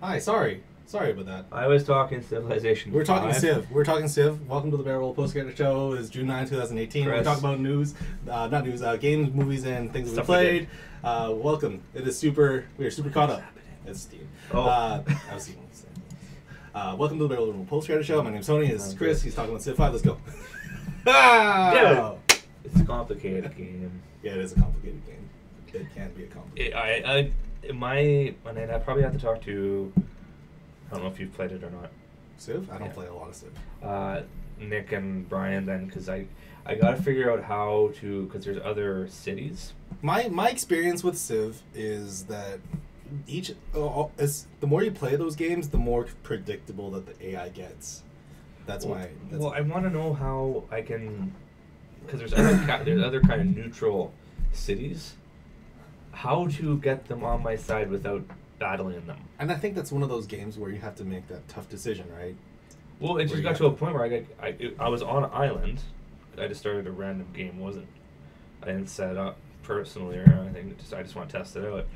Hi, sorry about that. I was talking Civilization We're talking 5. Civ. We're talking Civ. Welcome to the BrNN Postgraduate Show. It's June 9, 2018. Chris. We talk about news, not news, games, movies, and things that we Stuff we played. Welcome. We are super caught up. It's Steve. Oh. I was Steve. Welcome to the BrNN Postgraduate Show. My name's Tony. This is Chris. He's talking about Civ 5. Let's go. It's a complicated game. Yeah, it is a complicated game. It can be a complicated game. I probably have to talk to. I don't know if you've played it or not. Civ? I don't play a lot of Civ. Nick and Brian then, because I got to figure out how to, because there's other cities. My experience with Civ is that the more you play those games, the more predictable that the AI gets. Well, I want to know how I can, because there's other kind of neutral cities. How to get them on my side without battling them. And I think that's one of those games where you have to make that tough decision, right? Well, it just got to a point where I was on an island. I just started a random game. I didn't set it up personally or anything. I just want to test it out.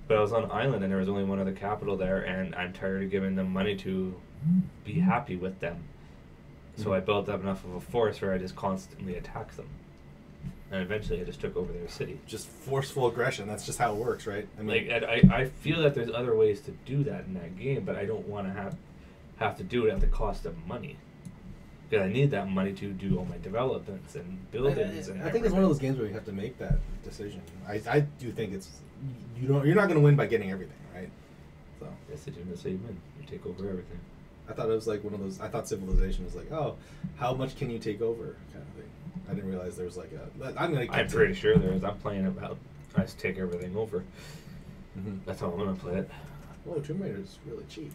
But I was on an island and there was only one other capital there, and I'm tired of giving them money to be happy with them. So I built up enough of a force where I just constantly attack them. And eventually I just took over their city. Just forceful aggression. That's just how it works, right? I mean, I feel that there's other ways to do that in that game, but I don't want to have to do it at the cost of money. Because I need that money to do all my developments and buildings. I think it's one of those games where you have to make that decision. I do think you're not going to win by getting everything, right? So yes, they do. That's how you win. You take over everything. I thought it was like one of those. I thought Civilization was like, oh, how much can you take over, kind of thing. I didn't realize there was like a. I'm pretty sure there is. I'm playing about. I just take everything over. Mm-hmm. That's how I'm gonna play it. Well, Tomb Raider is really cheap.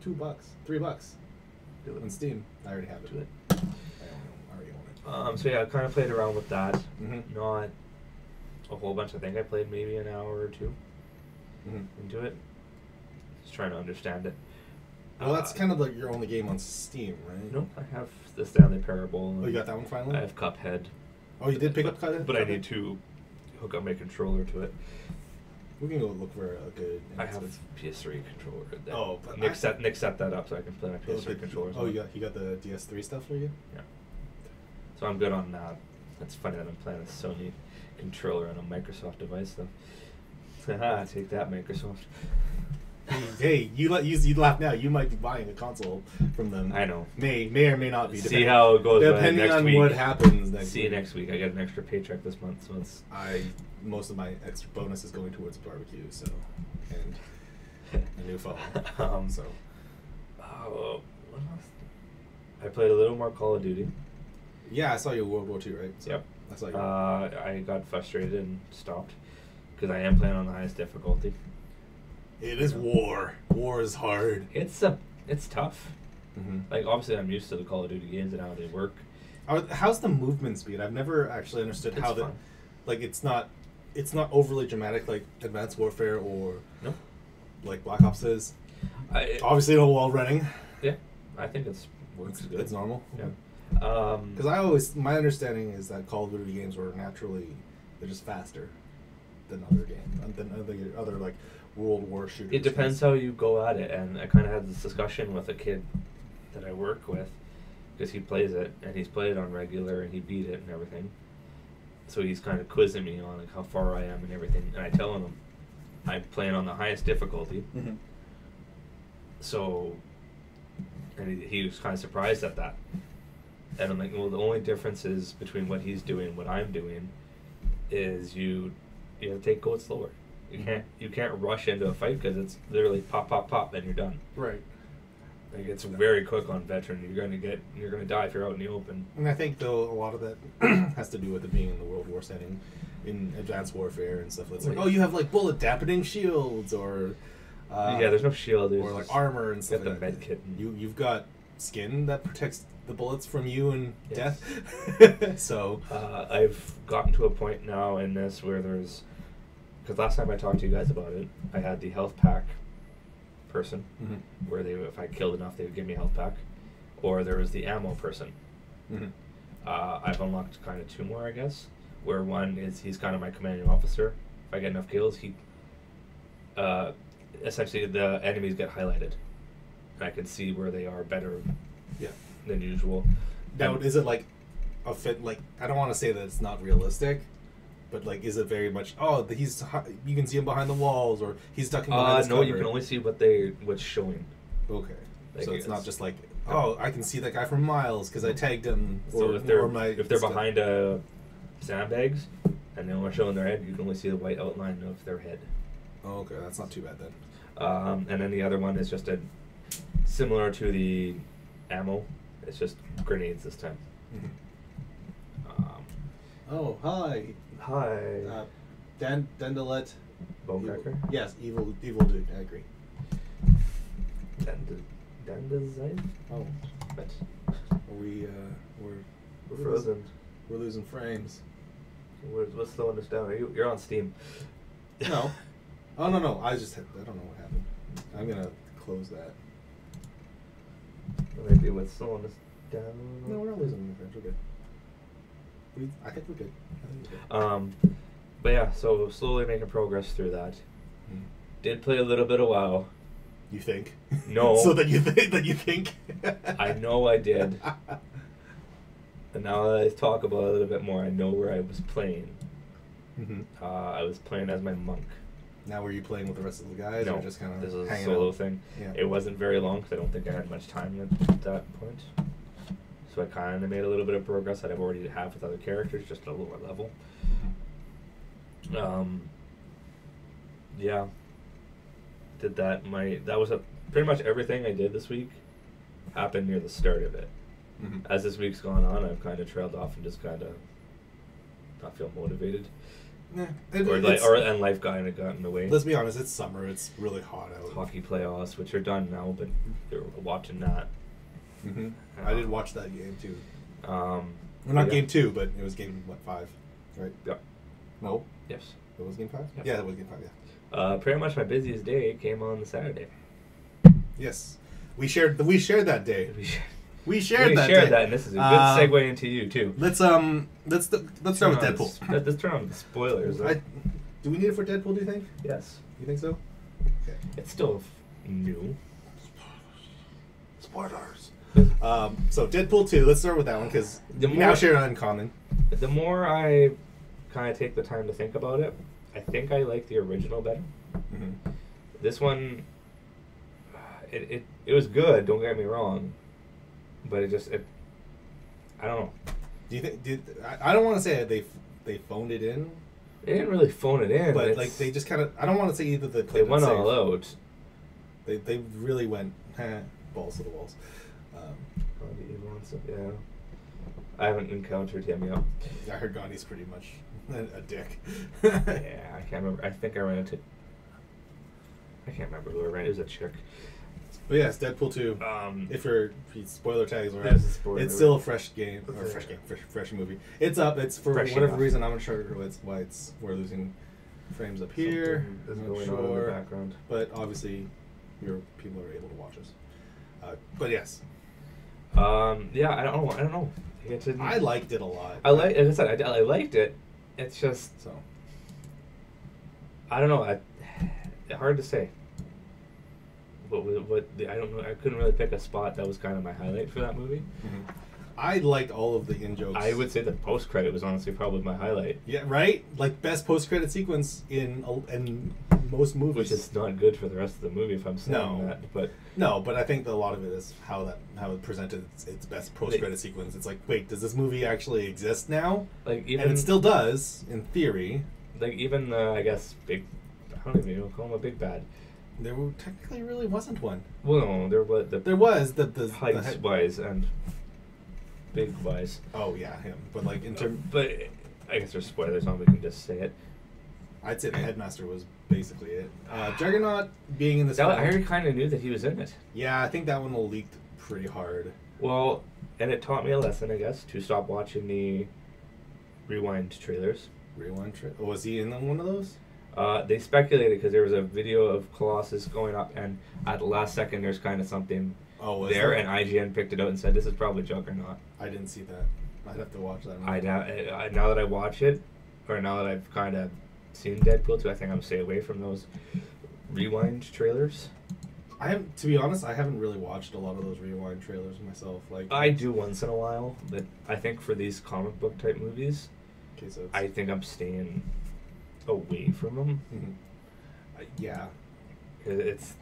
$2, $3. Do it on Steam. I already have it. Do it. I already own it. So yeah, I kind of played around with that. Mm-hmm. Not a whole bunch. I think I played maybe an hour or two into it. Just trying to understand it. Well, that's kind of like your only game on Steam, right? No, I have the Stanley Parable. Oh, you got that one finally? I have Cuphead. Oh, you did pick up Cuphead? But I need to hook up my controller to it. We can go look for a good... I have PS3 controller. Oh, but Nick set that up so I can play my PS3 controller. Oh, you got the DS3 stuff for you? Yeah. So I'm good on that. It's funny that I'm playing a Sony controller on a Microsoft device, though. Haha, take that, Microsoft. Hey, you laugh now. You might be buying a console from them. I know. May or may not be. See how it goes. Depending next on week. what happens next See week. you next week. I get an extra paycheck this month, so it's. Most of my extra bonus is going towards barbecue, so and a new phone. So. Oh, what else? I played a little more Call of Duty. Yeah, I saw you World War II, right? So yep. I saw you. I got frustrated and stopped because I am playing on the highest difficulty. It is war. War is hard. It's tough. Mm-hmm. Like obviously, I'm used to the Call of Duty games and how they work. How's the movement speed? I've never actually understood how the, like it's not overly dramatic like Advanced Warfare or like Black Ops is. Obviously, no wall running. Yeah, I think works good. It's normal. Yeah. Because my understanding is that Call of Duty games were they're just faster than other games, than other like World War shooters. It depends how you go at it, and I kind of had this discussion with a kid that I work with because he plays it and he's played it on regular and he beat it and everything. So he's kind of quizzing me on like how far I am and everything, and I tell him I'm playing on the highest difficulty. Mm-hmm. So, and he was kind of surprised at that. And I'm like, well, the only difference is between what he's doing and what I'm doing is you have to go it slower. You can't rush into a fight because it's literally pop pop pop and you're done. Right. Like it's very quick on veteran. You're gonna die if you're out in the open. And I think though a lot of that has to do with it being in the World War setting, in Advanced Warfare and stuff. It's like, oh, you have like bullet dampening shields or there's no shield or like armor and stuff. You have the med kit. You've got skin that protects the bullets from you and death. So I've gotten to a point now in this where because last time I talked to you guys about it, I had the health pack person where if I killed enough they would give me a health pack, or there was the ammo person. I've unlocked kind of two more, I guess, where one is he's kind of my commanding officer. If I get enough kills, essentially the enemies get highlighted. And I can see where they are better than usual. Now, is it like a fit? Like, I don't want to say that it's not realistic, but like, is it very much? Oh, you can see him behind the walls, or he's ducking behind this no, cover. you can only see what's showing. Okay, like, so it's not just like, oh, I can see that guy from miles because I tagged him. So if they're behind sandbags and they only showing their head, you can only see the white outline of their head. Oh, okay, that's not too bad then. And then the other one is just similar to the ammo. It's just grenades this time. Oh, hi. Hi. Dendalet. Bowcracker? Yes, evil dude. I agree. Dendazite? Oh, but we're frozen. We're losing frames. What's slowing us down? You're on Steam. No. Oh no. I don't know what happened. I'm gonna close that. Maybe what's slowing us down? No, we're not losing any frames. We're good. I think we're good. But yeah, so slowly making progress through that. Did play a little bit of WoW. You think? No. So that you think? I know I did. And now that I talk about it a little bit more, I know where I was playing. I was playing as my monk. Now, were you playing with the rest of the guys, or just kind of this is a hanging solo out? thing. Yeah. It wasn't very long because I don't think I had much time at that point. So I kind of made a little bit of progress that I've already have with other characters, just at a lower level. Yeah. Did that. That was pretty much everything I did this week happened near the start of it. As this week's gone on, I've kind of trailed off and just kind of not feel motivated. Yeah, and life kind of got in the way. Let's be honest, it's summer. It's really hot out. Hockey playoffs, which are done now, but they're watching that. I did watch that game too. Well, not game 2, but it was game 5, right? Yep. No. Yes. It was game 5. Yep. Yeah, it was game 5. Yeah. Pretty much my busiest day came on the Saturday. Yes, we shared that day. We shared that, and this is a good segue into you too. Let's start with Deadpool. Let's turn on the spoilers. Do we need it for Deadpool? Do you think? Yes. You think so? Okay. It's still new. Spoilers. So Deadpool 2. Let's start with that one because we now share it in common. The more I kind of take the time to think about it, I think I like the original better. This one, it was good. Don't get me wrong. But I don't know. Do you think? I don't want to say they phoned it in. They didn't really phone it in, but like they just kind of. I don't want to say either they went all out. They really went balls to the walls. Yeah, I haven't encountered him yet. I heard Gandhi's pretty much a dick. Yeah, I can't remember. I think I ran into. I can't remember who I ran. It was a chick. But yes, Deadpool 2. If spoiler tags are it's still a fresh game or fresh movie. It's up. It's for fresh whatever reason. I'm not sure why we're losing frames up here. I'm not sure. On in the background. But obviously, people are able to watch us. But yes. Yeah, I don't know. I liked it a lot. Like I said, I liked it. It's just I don't know. Hard to say. I don't know. I couldn't really pick a spot that was kind of my highlight for that movie. I liked all of the in-jokes. I would say the post-credit was honestly probably my highlight. Yeah, right? Like, best post-credit sequence in most movies. Which is not good for the rest of the movie if I'm saying that. But no, but I think a lot of it is how it presented its best post-credit sequence. It's like, wait, does this movie actually exist now? Like even, and it still does, in theory. Like, even, I guess, I don't even call him a big bad. There technically really wasn't one. Well, no, there was the height-wise and big-wise. Oh yeah, him. But like in terms, but I guess there's spoilers on. We can just say it. I'd say the headmaster was basically it. Juggernaut being in this. I already kind of knew that he was in it. Yeah, I think that one will leaked pretty hard. Well, and it taught me a lesson, I guess, to stop watching the rewind trailers. Was he in one of those? They speculated because there was a video of Colossus going up, and at the last second, there's kind of something there, and IGN picked it out and said, "This is probably Juggernaut." I didn't see that. I'd have to watch that. Now that I watch it, or now that I've kind of seen Deadpool 2, I think I'm gonna stay away from those Rewind trailers? To be honest, I haven't really watched a lot of those Rewind trailers myself. Like I do once in a while, but I think for these comic book type movies, okay, so I think I'm staying away from them. Yeah, it's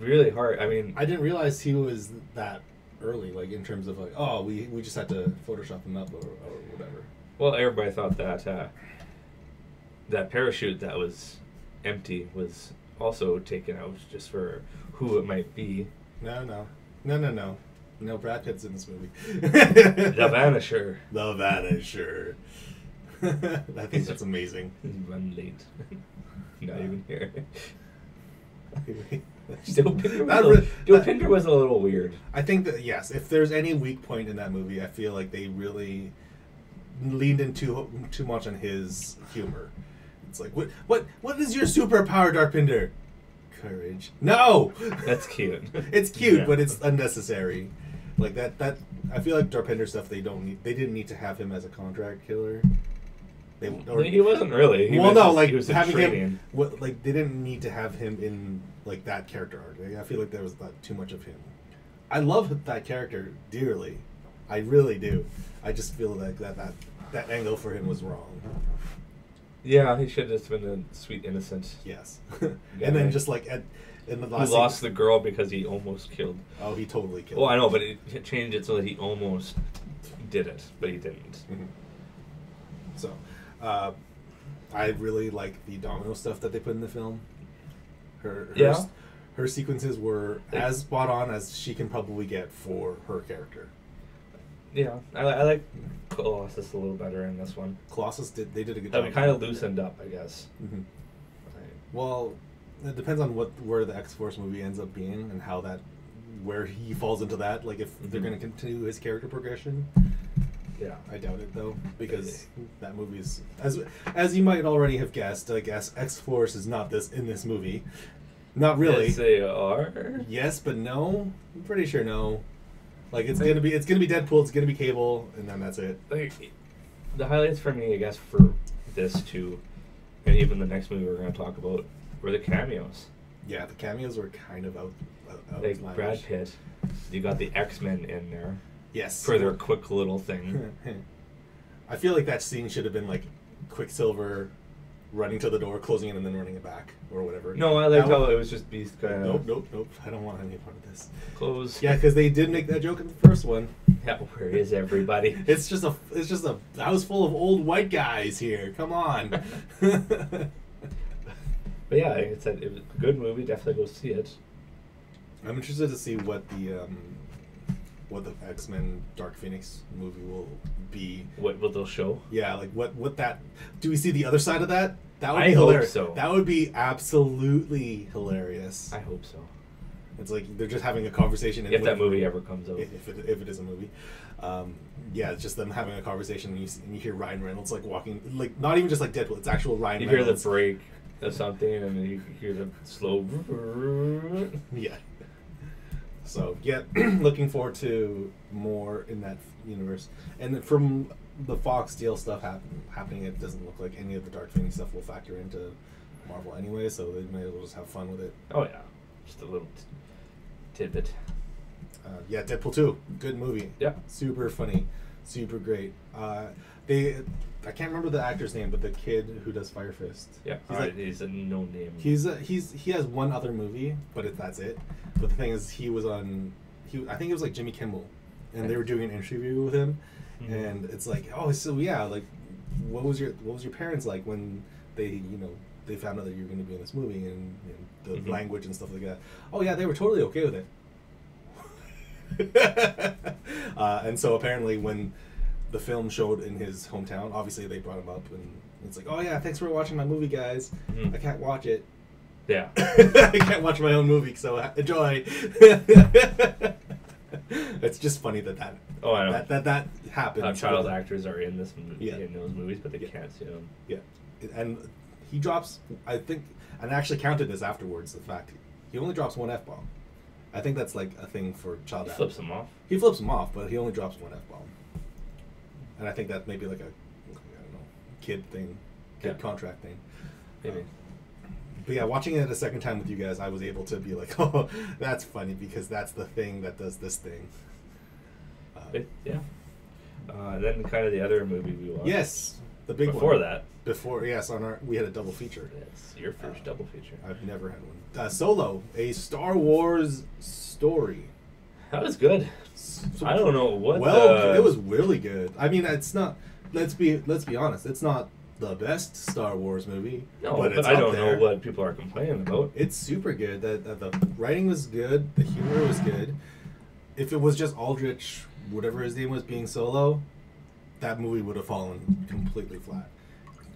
really hard. I mean, I didn't realize he was that early. Like in terms of like, oh, we just had to Photoshop him up or whatever. Well, everybody thought that that parachute that was empty was also taken out just for who it might be. No, Brad Pitt's in this movie. The Vanisher. The Vanisher. I think that's amazing. Run late. Not even here. Joe Pinder was a little weird. I think that, yes, if there's any weak point in that movie, I feel like they really leaned in too much on his humor. It's like, what is your superpower, Darpinder? Courage. No! That's cute. It's cute, yeah. But it's unnecessary. Like that I feel like Darpinder stuff they didn't need to have him as a contract killer. He wasn't really. He was having him. They didn't need to have him in like that character arc. I feel like there was not too much of him. I love that character dearly. I really do. I just feel like that angle for him was wrong. Yeah, he should have just been a sweet innocent. Yes, and then just like in the last. Who lost the girl because he almost killed. Oh, he totally killed. Well, I know, but it changed it so that he almost did it, but he didn't. Mm-hmm. So. I really like the Domino stuff that they put in the film. Her sequences were as spot on as she can probably get for her character. Yeah, I like Colossus a little better in this one. Colossus they did a good job. It kind of loosened up, I guess. Mm-hmm. Right. Well, it depends on where the X-Force movie ends up being and where he falls into that. Like if they're going to continue his character progression. Yeah, I doubt it though, because that movie's as you might already have guessed. I guess X-Force is not in this movie. Not really. Yes, they are. Yes, but no. I'm pretty sure no. Like it's gonna be Deadpool. It's gonna be Cable, and then that's it. Like the highlights for me, I guess, for this too, and even the next movie we're gonna talk about, were the cameos. Yeah, the cameos were kind of out like Brad Pitt. You got the X-Men in there. Yes. For their quick little thing. I feel like that scene should have been like Quicksilver running to the door, closing it, and then running it back, or whatever. No, I liked how it was just Beast kind of... Nope. I don't want any part of this. Close. Yeah, because they did make that joke in the first one. Yeah, where is everybody? It's just a house full of old white guys here. Come on. But yeah, like I said, it was a good movie. Definitely go see it. I'm interested to see what the X-Men Dark Phoenix movie will be. What they'll show? Yeah, like what that... Do we see the other side of that? That would be hilarious. Hope so. That would be absolutely hilarious. I hope so. It's like they're just having a conversation. If that movie ever comes out. If it is a movie. Yeah, it's just them having a conversation and you hear Ryan Reynolds like walking... Like, not even just like Deadpool, it's actual Ryan Reynolds. You hear the break of something and then you hear the slow... Yeah. So, yeah, looking forward to more in that universe. And from the Fox deal stuff happening, it doesn't look like any of the Dark Phoenix stuff will factor into Marvel anyway, so they may as well just have fun with it. Oh, yeah. Just a little tidbit. Yeah, Deadpool 2. Good movie. Yeah. Super funny. Super great. I can't remember the actor's name, but the kid who does Fire Fist. Yeah, he's a no name. He has one other movie, but that's it. But the thing is, I think it was like Jimmy Kimmel, and they were doing an interview with him, and it's like, oh, so yeah, like, what was your parents like when they found out that you were going to be in this movie and the language and stuff like that? Oh yeah, they were totally okay with it. And so apparently when the film showed in his hometown, obviously they brought him up and it's like, oh yeah, thanks for watching my movie, guys. I can't watch it. Yeah. I can't watch my own movie, so enjoy. It's just funny that oh, I know. that happens. Child actors are in this movie, in those movies, but they can't see them. Yeah. And he drops, I think, and I actually counted this afterwards, the fact he only drops one F-bomb. I think that's like a thing for child actors. Flips them off. He flips them off, but he only drops one F-bomb. And I think that may be like a, I don't know, kid thing, contract thing. Maybe. But yeah, watching it a second time with you guys, I was able to be like, oh, that's funny because that's the thing that does this thing. Yeah. Then kind of the other movie we watched. Yes, the big before one. that. Yes, we had a double feature. It's your first double feature. I've never had one. Solo, a Star Wars story. That was good. I don't know what. Well, it was really good. I mean, it's not. Let's be honest. It's not the best Star Wars movie. No, but I don't know what people are complaining about. It's super good. The writing was good. The humor was good. If it was just Aldrich, whatever his name was, being Solo, that movie would have fallen completely flat.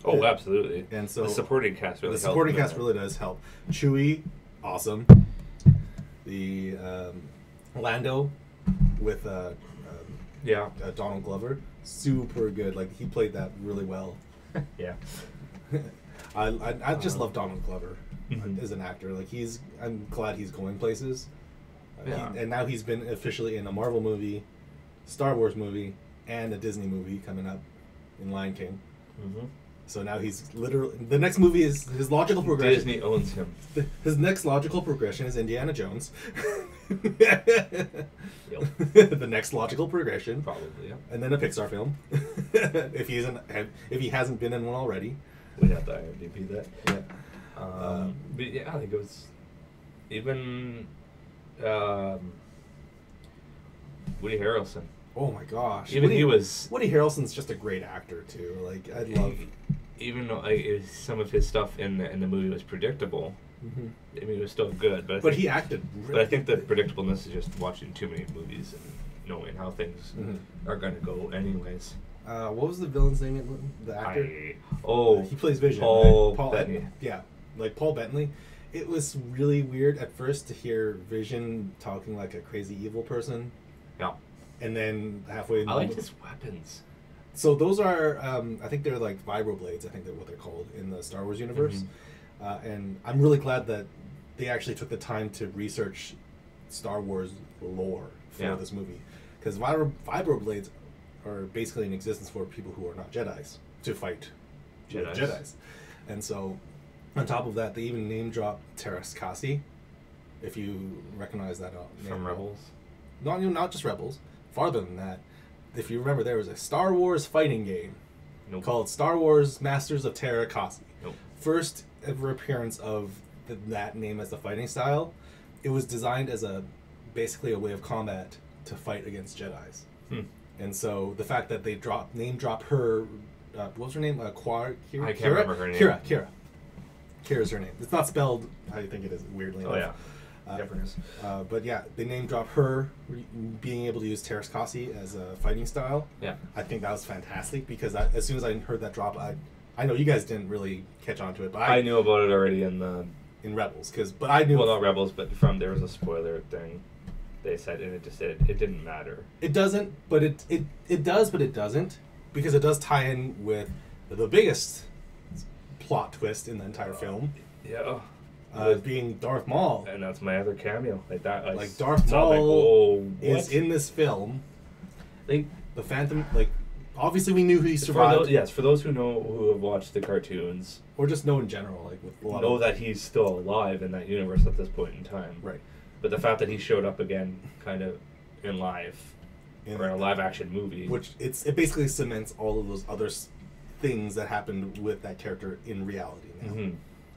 Oh, absolutely. And so the supporting cast really helped. The supporting cast really does help. Chewie, awesome. The Lando with Donald Glover, super good. Like, he played that really well. Yeah. I just love Donald Glover as an actor. Like, I'm glad he's going places. Yeah. And now he's been officially in a Marvel movie, Star Wars movie, and a Disney movie coming up in Lion King. Mm-hmm. So now he's literally... The next movie is his logical progression. Disney owns him. His next logical progression is Indiana Jones. Yep. The next logical progression. Probably, yeah. And then a Pixar film. if he hasn't been in one already. We'd have to IMDb that. Yeah. But yeah, I think it was... Even... Woody Harrelson. Oh my gosh! Woody Harrelson's just a great actor too. Like, I love. Even though some of his stuff in the movie was predictable, I mean, it was still good. But he acted. Really but I think the predictableness is just watching too many movies and knowing how things are going to go, anyways. What was the villain's name? The actor. He plays Vision. Paul Bettany. Yeah, like Paul Bettany. It was really weird at first to hear Vision talking like a crazy evil person. Yeah. And then halfway in I liked his weapons. So those are, I think they're like vibroblades, I think they're what they're called in the Star Wars universe. And I'm really glad that they actually took the time to research Star Wars lore for this movie. Because vibroblades are basically in existence for people who are not Jedis, to fight Jedis. And so, on top of that, they even name drop Teras Kasi, if you recognize that name. From Rebels? Not just Rebels. Farther than that, if you remember, there was a Star Wars fighting game called Star Wars Masters of Teras Kasi. First ever appearance of that name as the fighting style. It was designed as basically a way of combat to fight against Jedis. And so the fact that they name drop her, what was her name? Kira? I can't remember her name. Kira. Kira's her name. It's not spelled how you think it is, weirdly enough. Oh yeah. But yeah, they name drop her being able to use Teras Kasi as a fighting style. Yeah, I think that was fantastic because as soon as I heard that drop, I know you guys didn't really catch on to it, but I knew about it already in Rebels but I knew. Well, not Rebels, but there was a spoiler thing. They said, and it just said it didn't matter. It doesn't, but it does, but it doesn't, because it does tie in with the biggest plot twist in the entire film. Yeah. Being Darth Maul, and that's my other cameo. Like that, like Darth Maul is in this film. Like the Phantom, like obviously we knew he survived. For those who have watched the cartoons, or just know in general, like with a lot know that he's still alive in that universe at this point in time. Right. But the fact that he showed up again, kind of in a live action movie, which it basically cements all of those other things that happened with that character in reality now.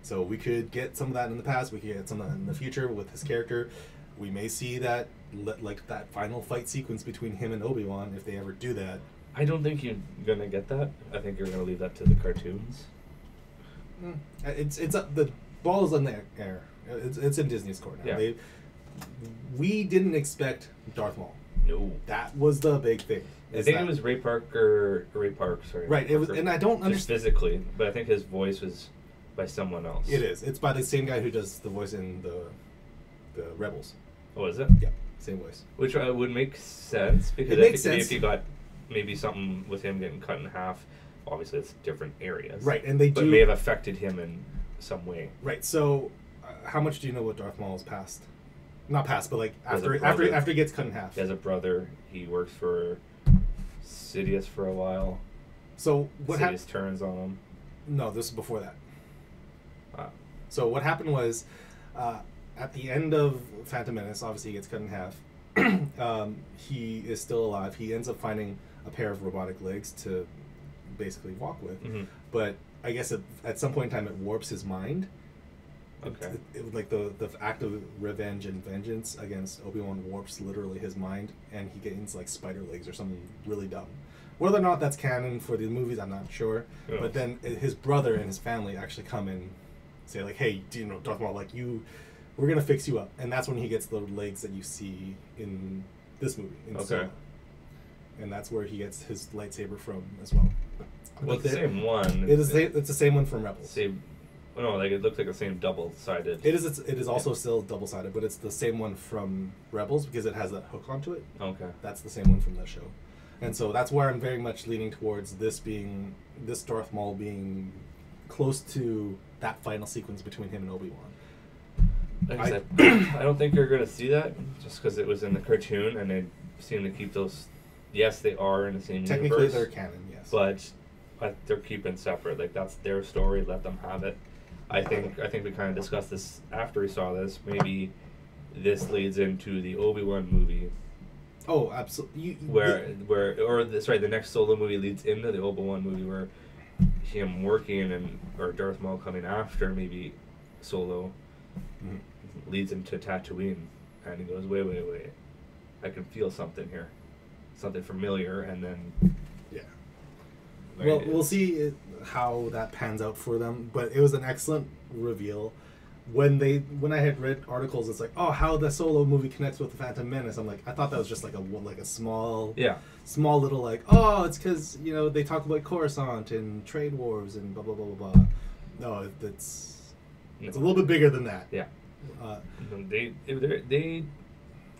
So we could get some of that in the past. We could get some of that in the future with his character. We may see that, like that final fight sequence between him and Obi-Wan, if they ever do that. I don't think you're gonna get that. I think you're gonna leave that to the cartoons. It's the ball is in the air. It's in Disney's court now. Yeah. We didn't expect Darth Maul. No. That was the big thing. I think it was Ray Park. Sorry. Right. It was, and I don't understand physically, but I think his voice was by someone else. It is. It's by the same guy who does the voice in the Rebels. Oh, is it? Yeah, same voice. Which would make sense because if you got maybe something with him getting cut in half, obviously it's different areas. Right, and but may have affected him in some way. Right. So, how much do you know what Darth Maul's past? Not past, but like after he gets cut in half. He has a brother. He works for Sidious for a while. So what Sidious turns on him. No, this is before that. So what happened was, at the end of Phantom Menace, obviously he gets cut in half. He is still alive. He ends up finding a pair of robotic legs to basically walk with. But I guess at some point in time it warps his mind. Okay. It like the act of revenge and vengeance against Obi-Wan warps literally his mind, and he gains like spider legs or something really dumb. Whether or not that's canon for the movies, I'm not sure. Yeah. But then his brother and his family actually come and say like, "Hey, do you know, Darth Maul, like we're gonna fix you up," and that's when he gets the legs that you see in this movie. In Solo. And that's where he gets his lightsaber from as well. Well, it's the same one. It's the same one from Rebels. Same. Oh, no, like it looks like the same double-sided. It is also still double-sided, but it's the same one from Rebels because it has that hook onto it. Okay. That's the same one from that show. And so that's where I'm very much leaning towards this Darth Maul being close to that final sequence between him and Obi-Wan. Like I said, I don't think you're going to see that just because it was in the cartoon and they seem to keep those. Yes, they are in the same Technically, universe. they're canon, yes. But they're keeping separate. Like that's their story. Let them have it. I think we kind of discussed this after we saw this. Maybe this leads into the Obi-Wan movie. Oh, absolutely. The next Solo movie leads into the Obi-Wan movie where him working or Darth Maul coming after maybe Solo leads him to Tatooine, and he goes, wait, I can feel something here, something familiar, and then well, we'll see how that pans out for them, but it was an excellent reveal. When I had read articles, it's like, oh, how the Solo movie connects with the Phantom Menace. I'm like, I thought that was just like a small little like, oh, it's because they talk about Coruscant and trade wars and blah blah blah blah blah. No, it's a little bit bigger than that. Yeah. I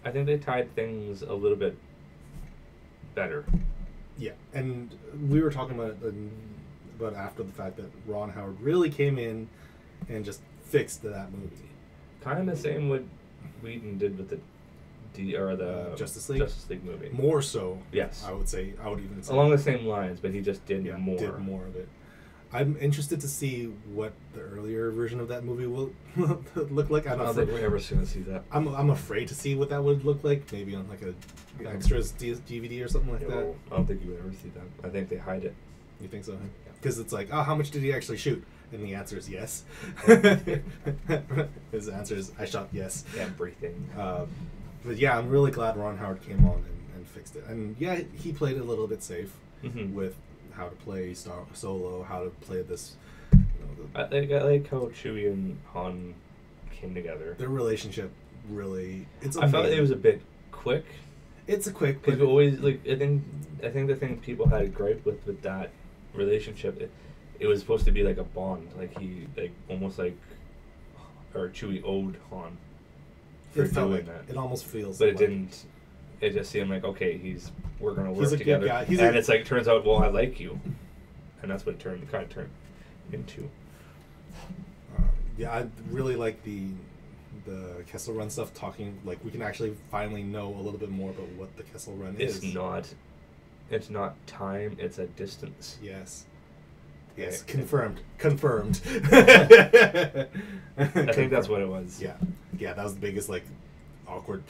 think they tied things a little bit better. Yeah, and we were talking about after the fact that Ron Howard really came in and just fixed that movie. Kind of the same what Whedon did with the Justice League movie. More so, yes. I would even say along the same lines, but he just did more. Did more of it. I'm interested to see what the earlier version of that movie will look like. I don't think we're ever going to see that. I'm afraid to see what that would look like. Maybe on like a extras DVD or something like that. I don't think you would ever see that. I think they hide it. You think so? Because it's like, oh, how much did he actually shoot? And the answer is yes. His answer is, I shot yes. Everything. But yeah, I'm really glad Ron Howard came on and fixed it. And yeah, he played it a little bit safe with how to play Solo, how to play this. I like how Chewie and Han came together. Their relationship really. I felt it was a bit quick. It's a quick. Because always I think the thing people had a gripe with that relationship, it was supposed to be like a bond, like he almost like, or Chewie owed Han for doing that. It almost feels. But it didn't. It just seemed like, okay, we're gonna work together, guy. And it's like, turns out, well, I like you, and that's what it kind of turned into. Yeah, I really like the Kessel Run stuff. Talking like we can actually finally know a little bit more about what the Kessel Run is. It's not time. It's a distance. Yes. Yes, confirmed. I think that's what it was. Yeah, that was the biggest awkward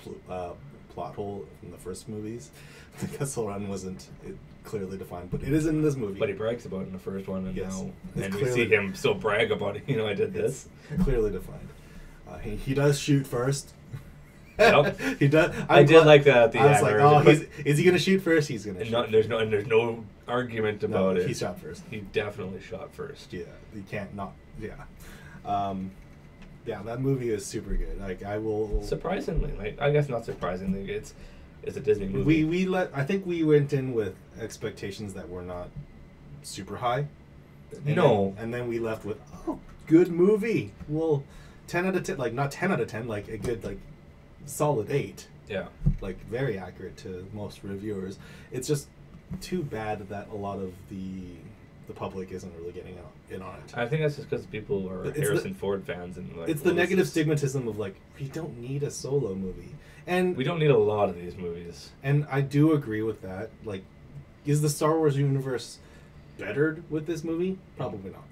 plot hole in the first movies. The Kessel Run wasn't clearly defined, but it is in this movie. But he brags about it in the first one, and now we see him still brag about it. I did this. Clearly defined. He does shoot first. Yep. He does. I did like that. At the I was like, oh, is he going to shoot first? He's going to shoot. There's no argument about it. He shot first. He definitely shot first. Yeah, you can't not. Yeah. Yeah, that movie is super good. I will. Surprisingly, I guess not surprisingly, it's a Disney movie. I think we went in with expectations that were not super high. And then we left with, oh, good movie. Well, 10 out of 10, not 10 out of 10, a good solid 8. Yeah. Very accurate to most reviewers. It's just too bad that a lot of the public isn't really getting in on it. I think that's just because people are Harrison Ford fans and it's the negative stigmatism of we don't need a Solo movie, and we don't need a lot of these movies. And I do agree with that. Is the Star Wars universe bettered with this movie? Probably not.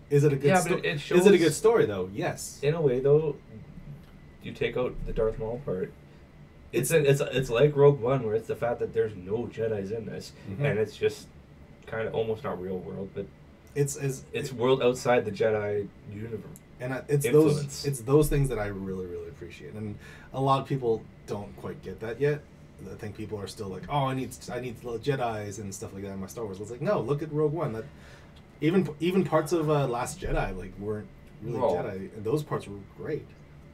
Is it a good? Is it a good story though? Yes. In a way, though, you take out the Darth Maul part. It's like Rogue One, where it's the fact that there's no Jedis in this, and it's just kind of almost not real world, but it's world outside the Jedi universe. And it's those things that I really, really appreciate, and a lot of people don't quite get that yet. I think people are still like, oh, I need Jedis and stuff like that in my Star Wars. It's like, no, look at Rogue One. That even parts of Last Jedi weren't really Jedi, and those parts were great.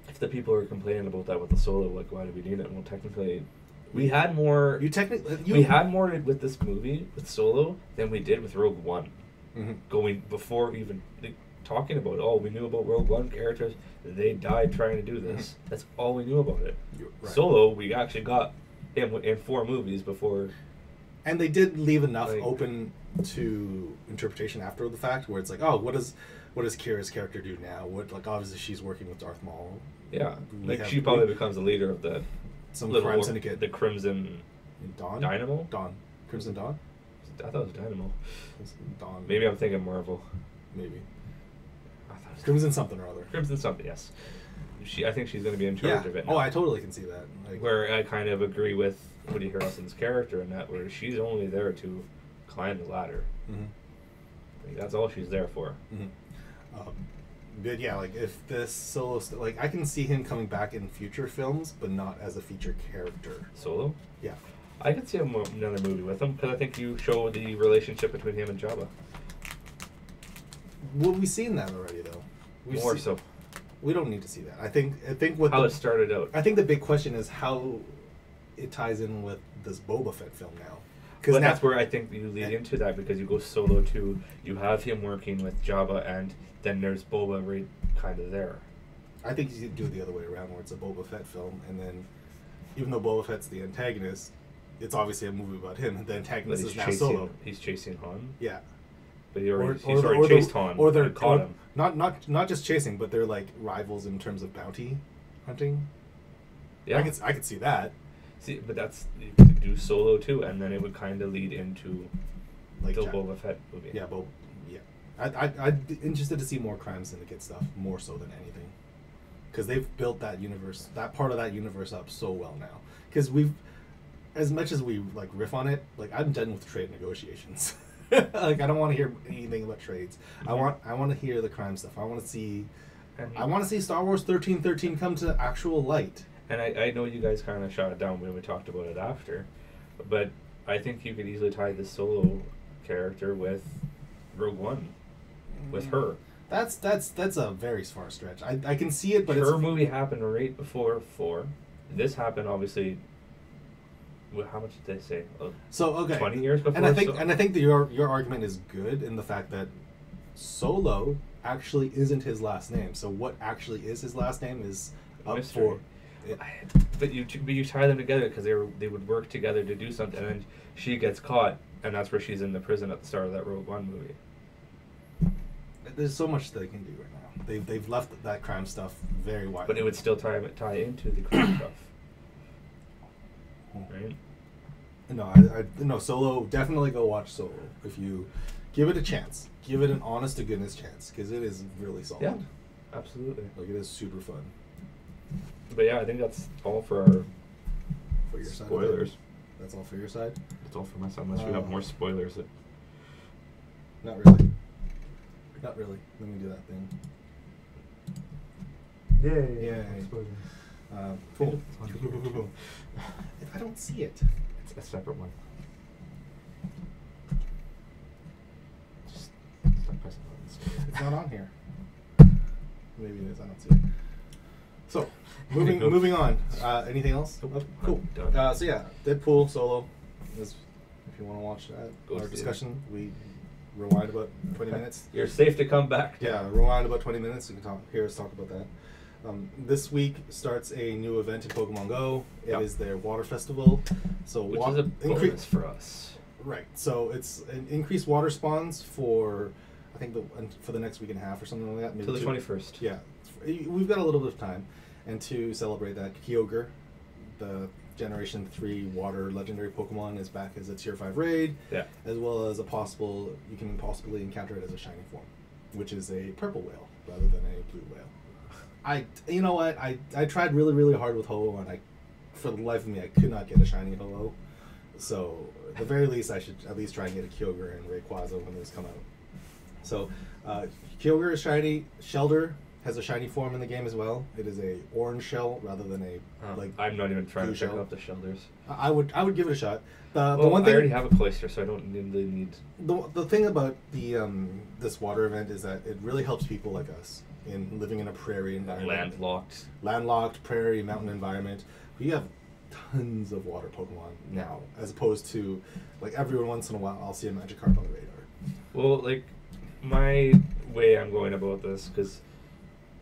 If the people are complaining about that with the Solo, like, why do we need it? Well, technically, we had more. We had more with this movie with Solo than we did with Rogue One. Going before even talking about it. Oh, we knew about Rogue One characters. They died trying to do this. That's all we knew about it. Right. Solo, we actually got him in 4 movies before. And they did leave enough open to interpretation after the fact, where it's like, oh, what does Kira's character do now? Obviously she's working with Darth Maul. Yeah, she probably becomes the leader of some crime syndicate, the Crimson Dawn. Crimson Dawn. I thought it was Dynamo. Dawn. Maybe I'm thinking Marvel. Maybe. I thought it was Crimson something or other. Crimson something, yes. I think she's going to be in charge of it now. Oh, I totally can see that. Where I kind of agree with Woody Harrelson's character in that, where she's only there to climb the ladder. That's all she's there for. But yeah, if this Solo, I can see him coming back in future films, but not as a feature character. Solo? Yeah. I could see another movie with him, because I think you show the relationship between him and Jabba. Well, we've seen that already, though. More so. We don't need to see that. I think what how it started out. I think the big question is how it ties in with this Boba Fett film now. But that's where I think you lead into that, because you go Solo to, you have him working with Jabba, and then there's Boba right kind of there. I think you should do it the other way around, where it's a Boba Fett film, and then even though Boba Fett's the antagonist, it's obviously a movie about him, and the antagonist is now Solo. He's chasing Han? Yeah. But he's already chased Han and caught him. Not just chasing, but they're rivals in terms of bounty hunting. Yeah. I could see that. See, but that's, you could do Solo too, and then it would kind of lead into the Boba Fett movie. Yeah, I'd be interested to see more Crime Syndicate stuff, more so than anything. Because they've built that universe, that part of that universe up so well now. Because as much as we riff on it, I'm done with trade negotiations. I don't want to hear anything about trades. I want to hear the crime stuff. I want to see Star Wars 1313 come to actual light. And I know you guys kind of shot it down when we talked about it after, but I think you could easily tie the Solo character with Rogue One, with her. That's a very far stretch. I can see it, but her movie happened right before 4. This happened obviously. How much did they say? 20 years before. And I think that your argument is good in the fact that Solo actually isn't his last name. So what actually is his last name is up for. But you tie them together because they would work together to do something, and then she gets caught, and that's where she's in the prison at the start of that Rogue One movie. There's so much they can do right now. They've left that crime stuff very wide. But it would still tie into the crime stuff. Right? No, Solo, definitely go watch Solo. If you give it a chance. Give it an honest to goodness chance, because it is really solid. Yeah, absolutely. It is super fun. But yeah, I think that's all for your spoilers. Side. That's all for your side? That's all for my side, unless you have more spoilers. Not really. Not really. Let me do that thing. Yay. Cool. If I don't see it. It's a separate one. Just stop pressing buttons. It's not on here. Maybe it is. I don't see it. So, moving on. Anything else? Cool. So yeah, Deadpool Solo. If you want to watch our discussion, we rewind about 20 minutes. You're safe to come back. Yeah, rewind about 20 minutes. You can hear us talk about that. This week starts a new event in Pokemon Go. It is their water festival. Which is a bonus for us. Right. So it's an increased water spawns for, I think, for the next week and a half or something like that. Until the 21st. Yeah. We've got a little bit of time. And to celebrate that, Kyogre, the Generation 3 water legendary Pokemon, is back as a Tier 5 raid. Yeah. As well as you can possibly encounter it as a shiny form. which is a purple whale rather than a blue whale. You know what? I tried really, really hard with Ho-Oh, and for the life of me, I could not get a shiny Ho-Oh. So, at the very least, I should at least try and get a Kyogre and Rayquaza when those come out. So, Kyogre is shiny. Shelder has a shiny form in the game as well. It is a orange shell rather than a I'm not even trying to check out the Shelders. I would give it a shot. The one thing, I already have a Cloyster, so I don't really need. The thing about the this water event is that it really helps people like us in living in a prairie environment. Landlocked prairie mountain environment. We have tons of water Pokemon now, as opposed to like every once in a while I'll see a Magikarp on the radar. Well, like my way I'm going about this, because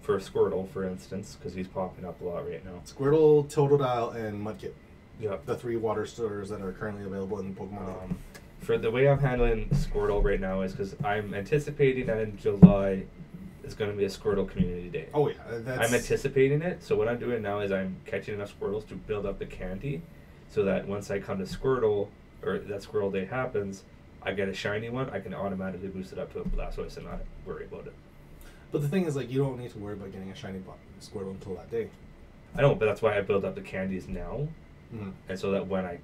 for Squirtle, for instance, because he's popping up a lot right now. Squirtle, Totodile, and Mudkip. Yeah. The 3 water starters that are currently available in Pokemon. For the way I'm handling Squirtle right now is because I'm anticipating that in July is going to be a Squirtle Community Day. Oh yeah, I'm anticipating it. So what I'm doing now is I'm catching enough Squirtles to build up the candy, so that once I come to Squirtle, or that Squirtle Day happens, I get a shiny one. I can automatically boost it up to a Blastoise and not worry about it. But the thing is, like, you don't need to worry about getting a shiny Squirtle until that day. I don't, but that's why I build up the candies now. Mm-hmm. And so that when I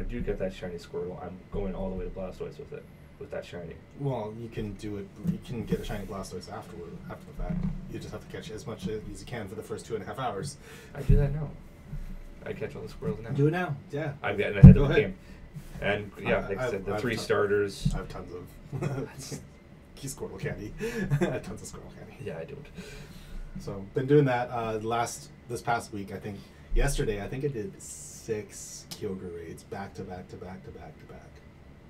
do get that shiny Squirtle, I'm going all the way to Blastoise with it, with that shiny. Well, you can do it. You can get a shiny Blastoise after the fact. You just have to catch as much as you can for the first 2.5 hours. I do that now. I catch all the Squirrels now. Do it now, yeah. I'm getting ahead of the game. And yeah, like I said, the 3 starters. I have tons of Squirtle candy. I have tons of Squirtle candy. Yeah, I don't. So been doing that. This past week, I think yesterday, I did 6 Kyogre raids back to back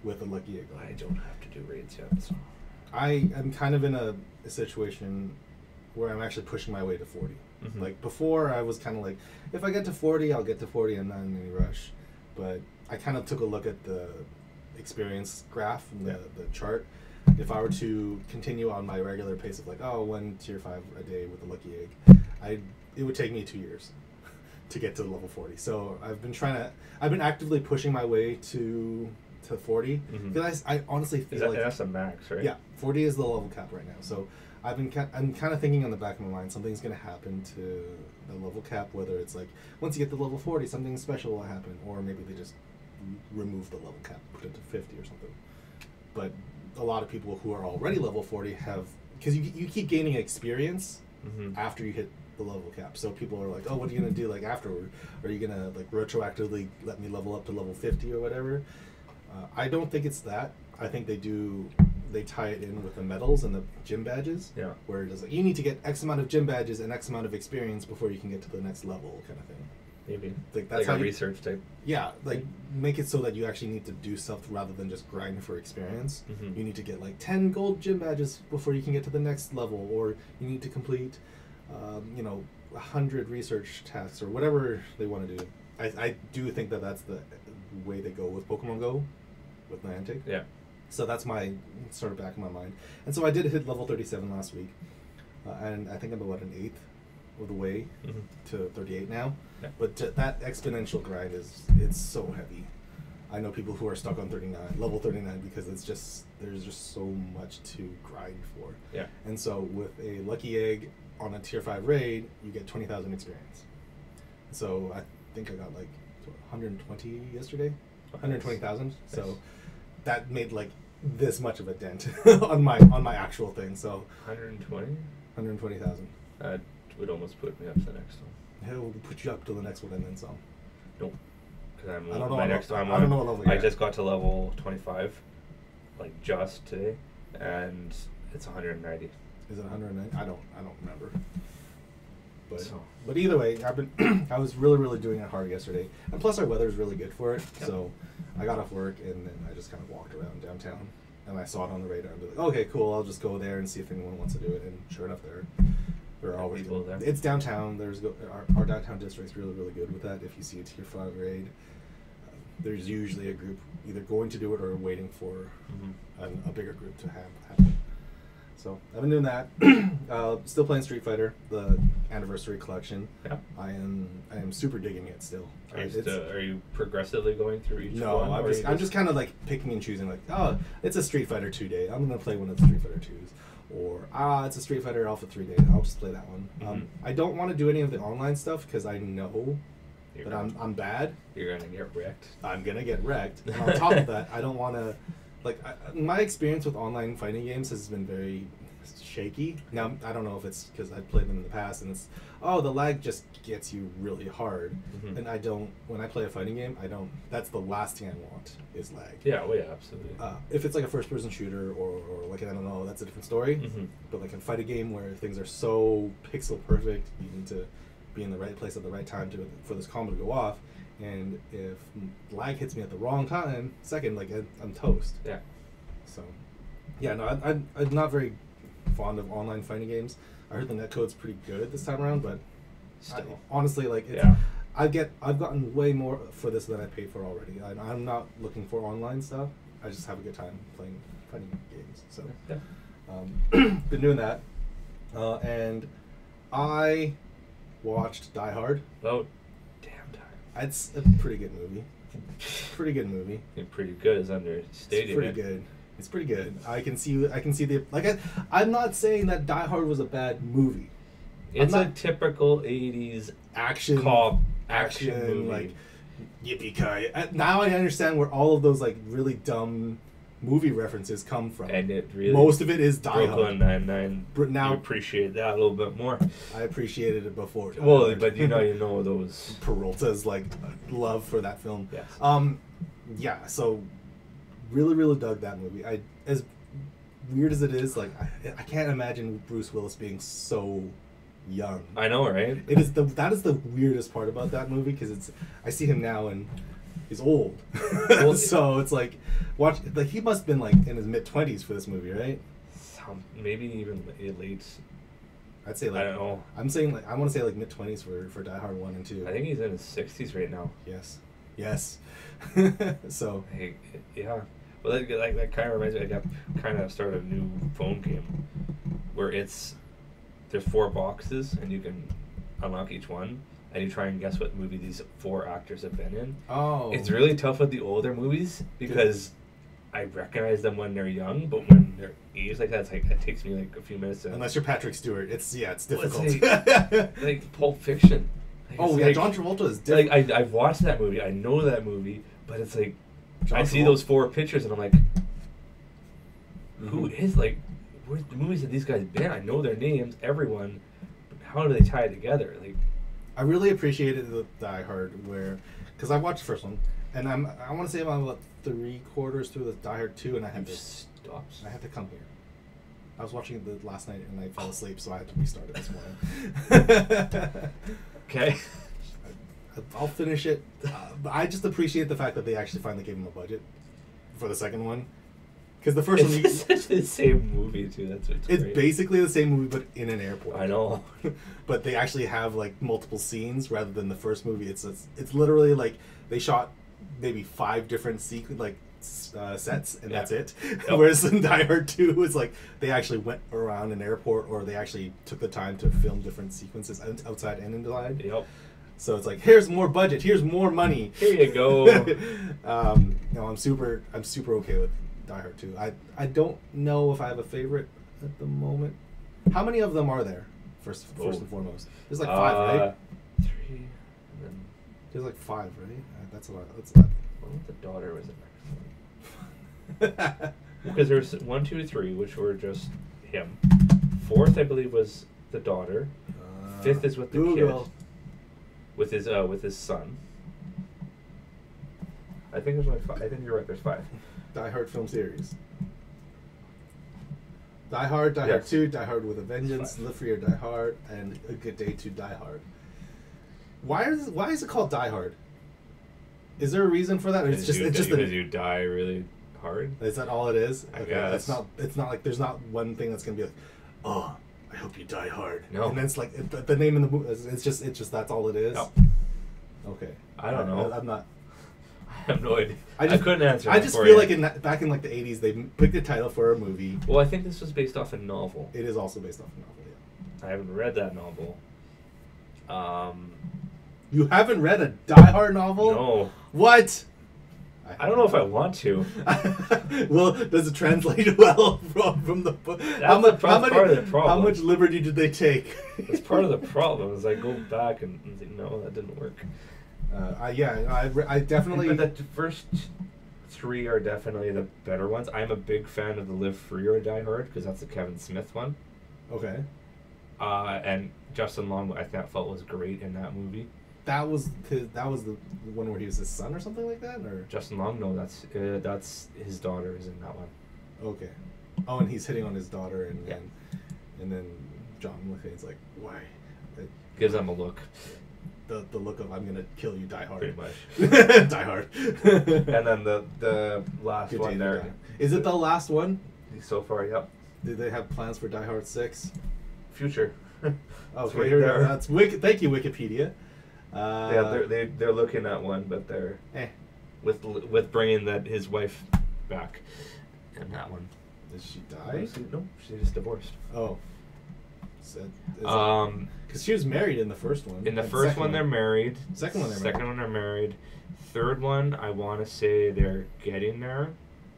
with a Lucky Egg. I don't have to do raids yet. So. I am kind of in a situation where I'm actually pushing my way to 40. Mm-hmm. Like before, I was kind of like, if I get to 40, I'll get to 40 and not in any rush. But I kind of took a look at the experience graph and the chart. If I were to continue on my regular pace of like, 1 tier 5 a day with a Lucky Egg, it would take me 2 years to get to level 40. So I've been actively pushing my way to 40 because I honestly feel that's the max, right? Yeah, 40 is the level cap right now. So I'm kind of thinking on the back of my mind, something's going to happen to the level cap, whether it's like once you get to level 40, something special will happen, or maybe they just remove the level cap, put it to 50 or something. But a lot of people who are already level 40 have, because you keep gaining experience after you hit the level cap. So people are like, oh, what are you going to do like afterward? Are you going to like retroactively let me level up to level 50 or whatever? I don't think it's that. I think they tie it in with the medals and the gym badges. Yeah. Where it is like, you need to get X amount of gym badges and X amount of experience before you can get to the next level kind of thing. Maybe. Like that's like a research type. Yeah, like make it so that you actually need to do stuff rather than just grind for experience. You need to get like 10 gold gym badges before you can get to the next level, or you need to complete 100 research tasks or whatever they want to do. I do think that's the way they go with Pokemon Go, with Niantic. Yeah. So that's my sort of back in my mind. And so I did hit level 37 last week, and I think I'm about an 1/8 of the way to 38 now. Yeah. But that exponential grind it's so heavy. I know people who are stuck on level 39, because there's just so much to grind for. Yeah. And so with a Lucky Egg on a tier 5 raid, you get 20,000 experience. So I think I got like 120 yesterday, 120,000. Nice. So that made like this much of a dent on my actual thing. So 120,000. That would almost put me up to the next one. It will put you up to the next one and then some. Nope. Because I don't know what level I just got to level 25, like just today, and it's 190. Is it 190? I don't remember. But either way, I was really doing it hard yesterday, and plus our weather is really good for it. Yep. So I got off work and then I just kind of walked around downtown, and I saw it on the radar and be like, okay, cool, I'll just go there and see if anyone wants to do it. And sure enough, there are always people there. It's downtown. Our downtown district's really good with that. If you see a tier 5 raid, there's usually a group either going to do it or waiting for a bigger group to happen. So I've been doing that. Still playing Street Fighter, the Anniversary Collection. Yeah. I am super digging it still. Are you progressively going through each one? No, I'm just kind of like picking and choosing. Like, oh, it's a Street Fighter 2 day. I'm gonna play one of the Street Fighter 2s. Or it's a Street Fighter Alpha 3 day. I'll just play that one. Mm-hmm. I don't want to do any of the online stuff because I know that I'm bad. You're gonna get wrecked. I'm gonna get wrecked. And on top of that, I don't want to. Like, my experience with online fighting games has been very shaky. Now, I don't know if it's because I've played them in the past and it's, the lag just gets you really hard. Mm-hmm. And when I play a fighting game, that's the last thing I want is lag. Yeah, well, yeah, absolutely. If it's like a first-person shooter or like, I don't know, that's a different story. Mm-hmm. But like a fighting game where things are so pixel perfect, you need to be in the right place at the right time for this combo to go off. And if lag hits me at the wrong second, like I'm toast. Yeah. So, yeah, no, I'm not very fond of online fighting games. I heard the netcode's pretty good this time around, but still, honestly, like, I've gotten way more for this than I paid for already. I'm not looking for online stuff. I just have a good time playing fighting games. So, been doing that, and I watched Die Hard. Oh. It's a pretty good movie. Pretty good movie. Pretty good is understated. It's pretty good. It's pretty good. I can see the I'm not saying that Die Hard was a bad movie. It's a typical 80s action cop action movie. Like yippee-ki-yay. Now I understand where all of those like really dumb movie references come from. And it really most of it is Die Hard. Brooklyn Nine-Nine. Now you appreciate that a little bit more. I appreciated it before. Well, but you know those Peralta's like love for that film. Yes. Yeah. So really dug that movie. As weird as it is, like I can't imagine Bruce Willis being so young. I know, right? That is the weirdest part about that movie because I see him now and he's old. Well, so it's like he must have been like in his mid-20s for this movie, right? Maybe even late. I'd say like, I don't know. I'm saying like I want to say like mid-20s for Die Hard 1 and 2. I think he's in his 60s right now. Yes. So yeah. Well, that kind of reminds me. I got kind of started a new phone game where there's 4 boxes and you can unlock each one. And you try and guess what movie these 4 actors have been in. Oh. It's really tough with the older movies because I recognize them when they're young, but when they're aged like that, it takes me like a few minutes. Unless you're Patrick Stewart, it's difficult. It's like Pulp Fiction. John Travolta is different. Like I've watched that movie, I know that movie, but it's like I see those 4 pictures and I'm like, who is where's the movies that these guys been? I know their names, everyone, but how do they tie it together? Like. I really appreciated the Die Hard because I watched the first one, and I want to say I'm about 3/4 through the Die Hard 2, and I had to come here. I was watching it last night and I fell asleep, so I had to restart it this morning. Okay. I'll finish it. But I just appreciate the fact that they actually finally gave him a budget for the second one. Because the first one, it's the same movie too. That's what's it's great. Basically the same movie, but in an airport. I know, but they actually have like multiple scenes rather than the first movie. It's literally like they shot maybe 5 different sets, and that's it. Yep. Whereas in Die Hard 2, it's like they actually went around an airport, or they actually took the time to film different sequences outside and inside. Yep. So it's like, here's more budget, here's more money. Here you go. No, I'm super okay with Die Hard 2. I don't know if I have a favorite at the moment. How many of them are there? First and foremost, there's like 5, right? 3. And then there's like 5, right? That's a lot. That's what the daughter was in there. Because there's 1, 2, 3, which were just him. 4th, I believe, was the daughter. 5th is with the kid. With his son. I think there's only 5. I think you're right. There's 5. Die Hard film series. Die Hard, Die Hard 2, Die Hard with a Vengeance, Live Free or Die Hard, and A Good Day to Die Hard. Why is it called Die Hard? Is there a reason for that? Or it's just because you die really hard. Is that all it is? I guess. It's not like there's not one thing that's gonna be like, oh, I hope you die hard. No. And then it's like the name in the movie. It's just that's all it is. No. Okay. I don't know. I'm not. I have no idea. I couldn't answer. I just feel like back in like the 80s, they picked a title for a movie. Well, I think this was based off a novel. It is also based off a novel. Yeah. I haven't read that novel. You haven't read a Die Hard novel? No. What? I don't know if I want to. Well, does it translate well from the book? Part of the problem. How much liberty did they take? That's part of the problem. Is I go back and think, no, that didn't work. I definitely. But the first 3 are definitely the better ones. I'm a big fan of the Live Free or Die Hard because that's the Kevin Smith one. Okay. And Justin Long, I felt was great in that movie. That was the one where he was his son or something like that, or Justin Long. No, that's his daughter is in that one. Okay. Oh, and he's hitting on his daughter, and then John McClane's like, why? Gives them a look. The look of I'm gonna kill you, Die Hard. Pretty much. Die Hard. And then the last one there. Is it the last one? So far, yep. Do they have plans for Die Hard 6? Future. Okay, here we go. That's thank you, Wikipedia. They're looking at one, but they're with bringing his wife back in that one. Did she die? No, she just divorced. Oh. Because she was married in the first one. In the first one, they're married. Second one, they're married. Third one, I want to say they're getting there.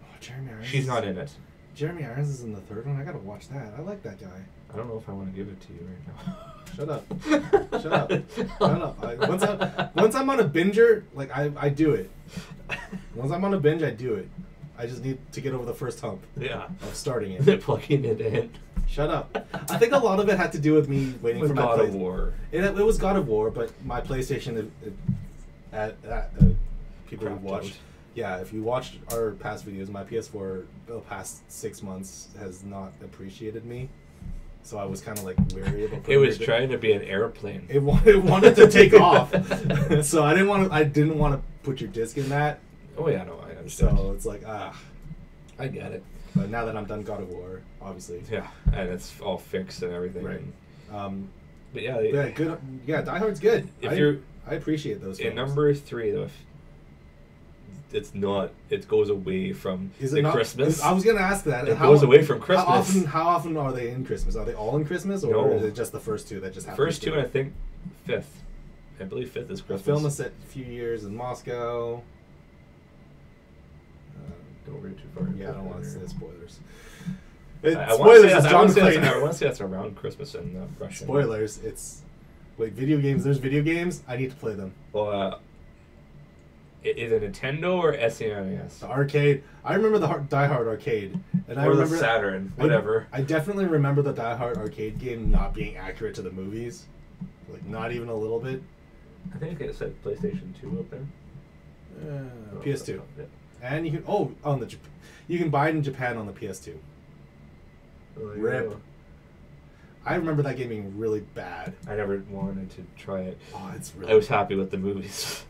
Oh, Jeremy Irons. She's not in it. Jeremy Irons is in the third one. I gotta watch that. I like that guy. I don't know if I want to give it to you right now. Shut up. Shut up. Shut up. Once I'm on a binger, like I do it. Once I'm on a binge, I do it. I just need to get over the first hump. Yeah. Of starting it. Plugging it in. Shut up. I think a lot of it had to do with me waiting for my God of War. It was God of War, but my PlayStation, people who watched. Yeah, if you watched our past videos, my PS4 the past 6 months has not appreciated me. So I was kind of like wary about it. Was trying to be an airplane. It wanted to take off. So I didn't want to put your disc in that. Oh yeah, no, I understand. So it's like I get it. But now that I'm done God of War, obviously. Yeah, and it's all fixed and everything. Right. But yeah, good. Yeah, Die Hard's good. I appreciate those films. In number 3 though. It's not. It goes away from Christmas. I was gonna ask that. It goes away from Christmas. How often are they in Christmas? Are they all in Christmas, or is it just the first 2 that just happen? First 2, and I think 5th. I believe 5th is Christmas. The film is set a few years in Moscow. Don't read too far. Yeah, I don't want to say spoilers. I want to say that's around Christmas in Russia. Spoilers. Video games. There's video games. I need to play them. Well. Is it Nintendo or SNES? The arcade. I remember the Die Hard arcade, and I remember the Saturn. Whatever. I definitely remember the Die Hard arcade game not being accurate to the movies, like not even a little bit. I think it said PlayStation 2 up there. PS2. Yeah. And you can you can buy it in Japan on the PS2. Oh, yeah. RIP. I remember that game being really bad. I never wanted to try it. Oh, it's really. I was happy with the movies.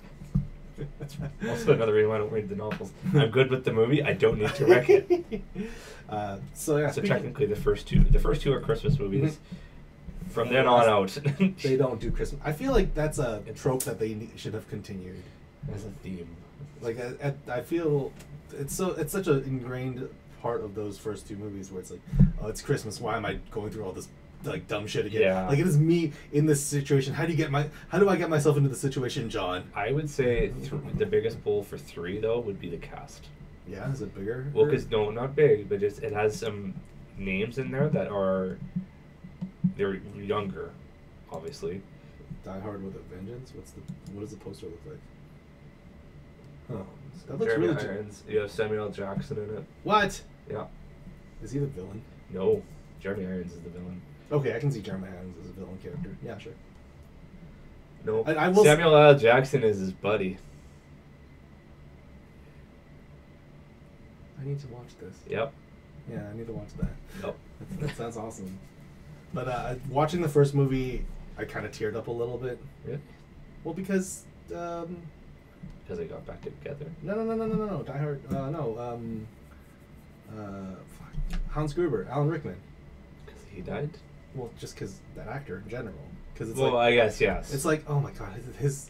That's also another reason why I don't read the novels. I'm good with the movie. I don't need to wreck it. So technically, the first two are Christmas movies. From then on out, they don't do Christmas. I feel like that's a trope that they should have continued as a theme. Like I feel it's such an ingrained part of those first 2 movies where it's like, oh, it's Christmas. Why am I going through all this like dumb shit again? Yeah. Like it is me in this situation. How do I get myself into the situation, John? I would say the biggest pull for 3 though would be the cast. Yeah, is it bigger? Well, because no, not big, but it has some names in there that they're younger, obviously. Die Hard with a Vengeance. What does the poster look like? Huh. That looks Jeremy really. Irons. You have Samuel Jackson in it. What? Yeah. Is he the villain? No, Jeremy Irons is the villain. Okay, I can see Jeremy Irons as a villain character. Yeah, sure. No, Samuel L. Jackson is his buddy. I need to watch this. Yep. Yeah, I need to watch that. Yep. That sounds awesome. But watching the first movie, I kind of teared up a little bit. Really? Well, because... because they got back together? No. Die Hard... Hans Gruber, Alan Rickman. Because he died? Well, just because that actor in general. Cause it's I guess, yes. It's like, oh my god, his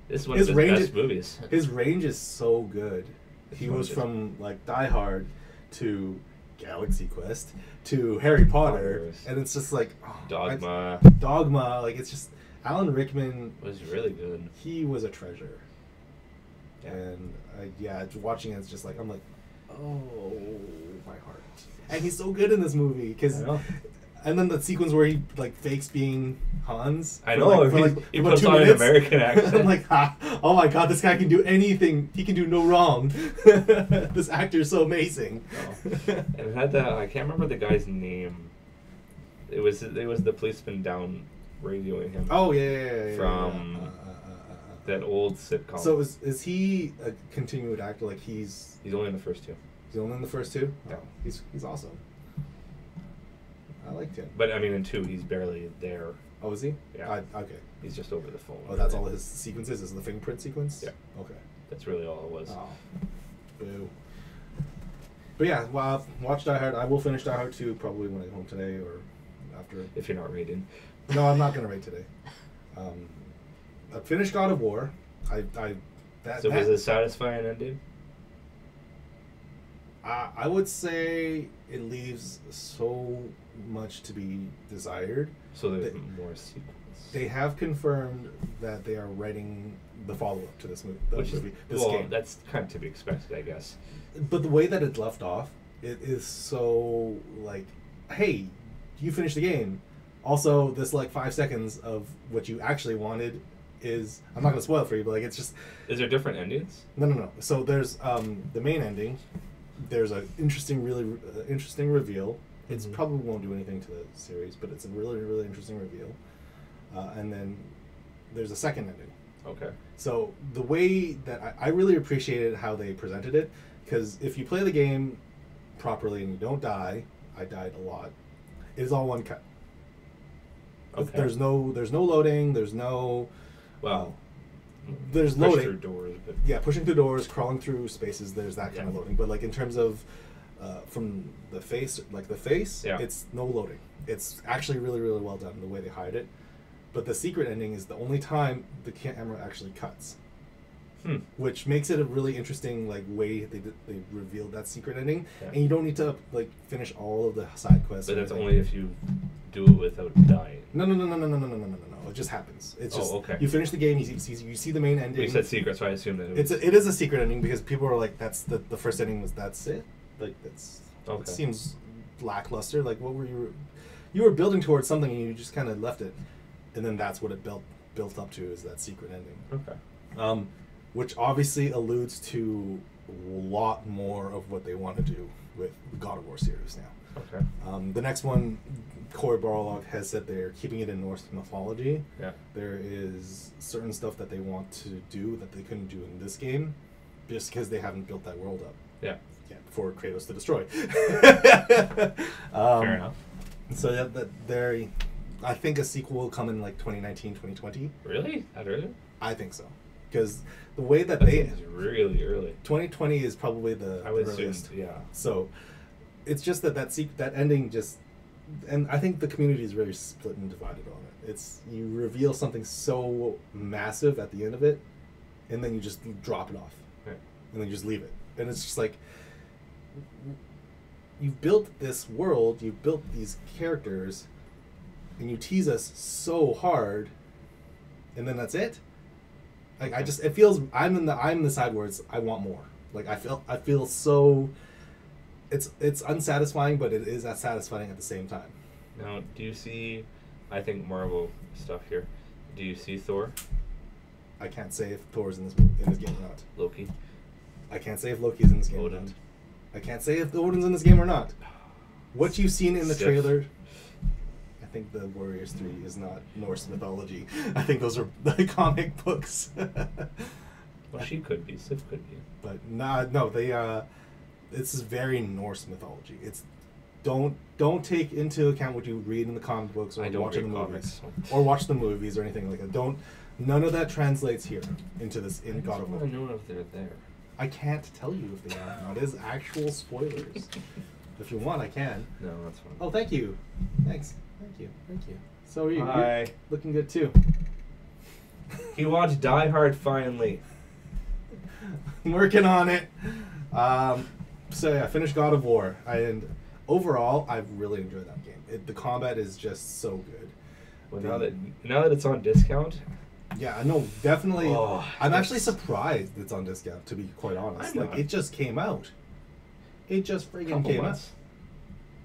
This is one of his best movies. His range is so good. He goes from like Die Hard to Galaxy Quest to Harry Potter, and it's just like Dogma. Like it's just Alan Rickman was really good. He was a treasure, and watching it, it's just like I'm like, oh my heart. And he's so good in this movie because. And then the sequence where he like fakes being Hans. I know. He puts on an American accent. I'm like, oh my god, this guy can do anything. He can do no wrong. This actor is so amazing. And it had that. I can't remember the guy's name. It was the policeman down radioing him. Oh yeah. From that old sitcom. So is he a continued actor? Like he's only in the first two. He's only in the first two. Yeah. Oh, he's awesome. I liked him. But I mean, in 2, he's barely there. Oh, is he? Yeah. Okay. He's just over the phone. Oh, that's all his sequences? Is the fingerprint sequence? Yeah. Okay. That's really all it was. Oh. Boo. But yeah, well, watch Die Hard. I will finish Die Hard 2 probably when I get home today or after. If you're not rating. No, I'm not going to rate today. I finished God of War. Was it a satisfying ending? I would say it leaves so much to be desired. So there's more sequels. They have confirmed that they are writing the follow-up to this movie. This game. That's kind of to be expected, I guess. But the way that it left off, it is so like, hey, you finished the game. Also, this like 5 seconds of what you actually wanted is, I'm not going to spoil it for you, but like it's just. Is there different endings? No. So there's the main ending. There's an really interesting reveal. It probably won't do anything to the series, but it's a really, really interesting reveal. And then there's a second ending. Okay. So the way that I really appreciated how they presented it, because if you play the game properly and you don't die, I died a lot. It is all one cut. Okay. There's no loading. There's no. Well. There's loading. Push through doors, but yeah, pushing through doors, crawling through spaces. There's that kind of loading, but like in terms of from the face, it's no loading. It's actually really, really well done the way they hide it. But the secret ending is the only time the camera actually cuts, which makes it a really interesting like way they revealed that secret ending, and you don't need to like finish all of the side quests. But that's only if you do it without dying. No. It just happens. It's just okay. You finish the game. You see the main ending. You said secret, so I assume that it is a secret ending because people are like, that's the first ending was that's it. Like that's it seems lackluster. Like what were you were building towards something and you just kind of left it, and then that's what it built up to is that secret ending. Okay. Which obviously alludes to a lot more of what they want to do with the God of War series now. Okay. The next one, Cory Barlog has said they're keeping it in Norse mythology. Yeah. There is certain stuff that they want to do that they couldn't do in this game, just because they haven't built that world up. Yeah. Yeah. For Kratos to destroy. Fair enough. So I think a sequel will come in like 2019, 2020. Really? That early? I think so, because the way that is really early. 2020 is probably the earliest. Assume, yeah. So it's just that ending just, and I think the community is very split and divided on it. It's you reveal something so massive at the end of it, and then you just drop it off, right. And then you just leave it, and it's just like you've built this world, you've built these characters, and you tease us so hard, and then that's it. Like it feels I'm in the side where I want more. Like I feel so. It's unsatisfying, but it is as satisfying at the same time. Now, do you see? I think Marvel stuff here. Do you see Thor? I can't say if Thor's in this game or not. Loki. I can't say if Loki's in this game Odin. or not. I can't say if Odin's in this game or not. What you've seen in the trailer. I think the Warriors 3 is not Norse mythology. I think those are the comic books. Well, she could be. Sif could be. But no, they. This is very Norse mythology. It's don't take into account what you read in the comic books or watch in the movies or watch the movies or anything like that. None of that translates here into this in God of War. I know if they're there. I can't tell you if they are or not. It is actual spoilers. If you want, I can. No, that's fine. Oh, thank you. Thanks. Thank you. So are you? Hi. You're looking good too. He watched Die Hard finally. I'm working on it. So yeah, I finished God of War, and overall, I've really enjoyed that game. The combat is just so good. Well, now that it's on discount. Yeah, no, definitely. Oh, I'm actually surprised it's on discount, to be quite honest. Like, it just came out. It just friggin' came out.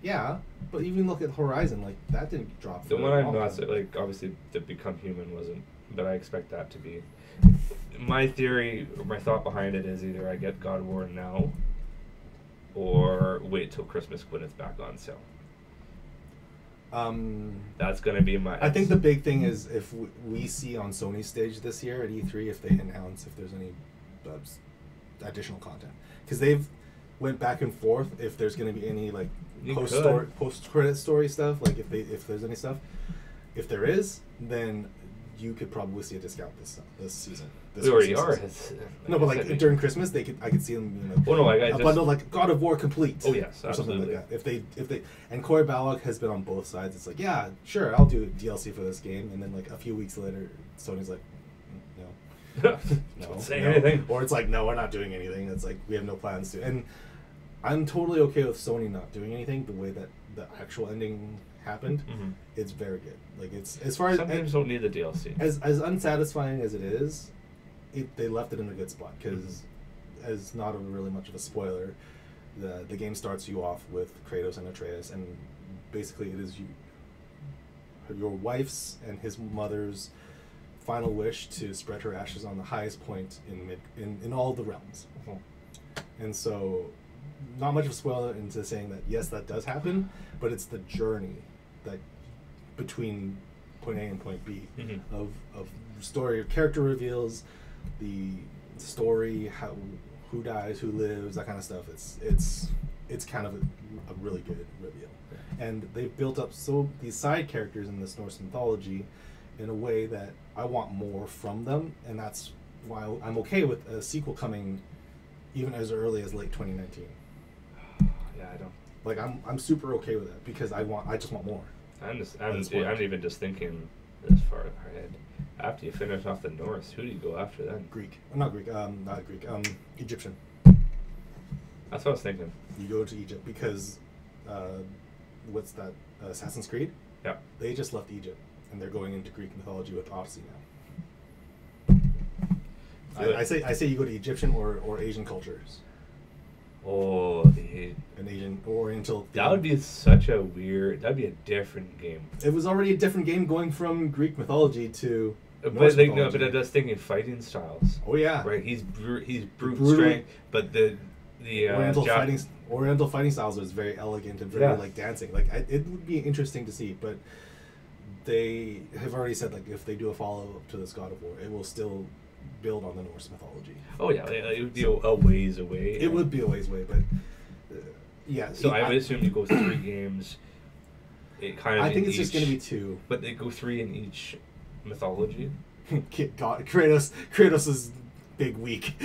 Yeah, but even look at Horizon, like, that didn't drop. The one I'm not, like, obviously, the Become Human wasn't, but I expect that to be. My theory, or my thought behind it is either I get God of War now, or wait till Christmas when it's back on sale. That's going to be my... I think the big thing is if we see on Sony's stage this year at E3, if they announce if there's any additional content. Because they've went back and forth if there's going to be any like post-credit story stuff, like if there's any stuff. If there is, then you could probably see a discount this season. We already are. No, but like during Christmas, I could see them being like, a bundle like God of War Complete. Oh yes, or absolutely. Something like that. If they and Corey Balog has been on both sides. It's like, yeah, sure, I'll do DLC for this game, and then like a few weeks later, Sony's like, no, don't say anything. Or it's like, no, we're not doing anything. It's like we have no plans to. And I'm totally okay with Sony not doing anything. The way that the actual ending happened, it's very good. Like it's as far as some games don't need the DLC. As unsatisfying as it is, they left it in a good spot because, as not really much of a spoiler, the game starts you off with Kratos and Atreus, and basically it is your wife's and his mother's final wish to spread her ashes on the highest point in all the realms. And so, not much of a spoiler into saying that yes, that does happen, but it's the journey that between point A and point B of story, character reveals, the story, who dies, who lives, that kind of stuff. It's kind of a really good reveal, and they've built up these side characters in this Norse mythology in a way that I want more from them, and that's why I'm okay with a sequel coming even as early as late 2019. Yeah, I don't. Like I'm super okay with that because I just want more. I'm even just thinking this far ahead. After you finish off the Norse, who do you go after then? Not Greek. Egyptian. That's what I was thinking. You go to Egypt because, what's that? Assassin's Creed. Yeah. They just left Egypt and they're going into Greek mythology with Odyssey now. I say you go to Egyptian or Asian cultures. Oh, an Asian Oriental. That would be such a weird. That'd be a different game. It was already a different game going from Greek mythology to. But it does thinking fighting styles. Oh yeah, right. He's brute strength, but the Oriental fighting styles is very elegant and very like dancing. Like it would be interesting to see, but they have already said like if they do a follow up to this God of War, it will still build on the Norse mythology. Oh yeah, it would be a ways away. It would be a ways away, but yeah. So I would assume you go 3 games. I think it's just going to be 2, but they go 3 in each mythology. Kratos' big week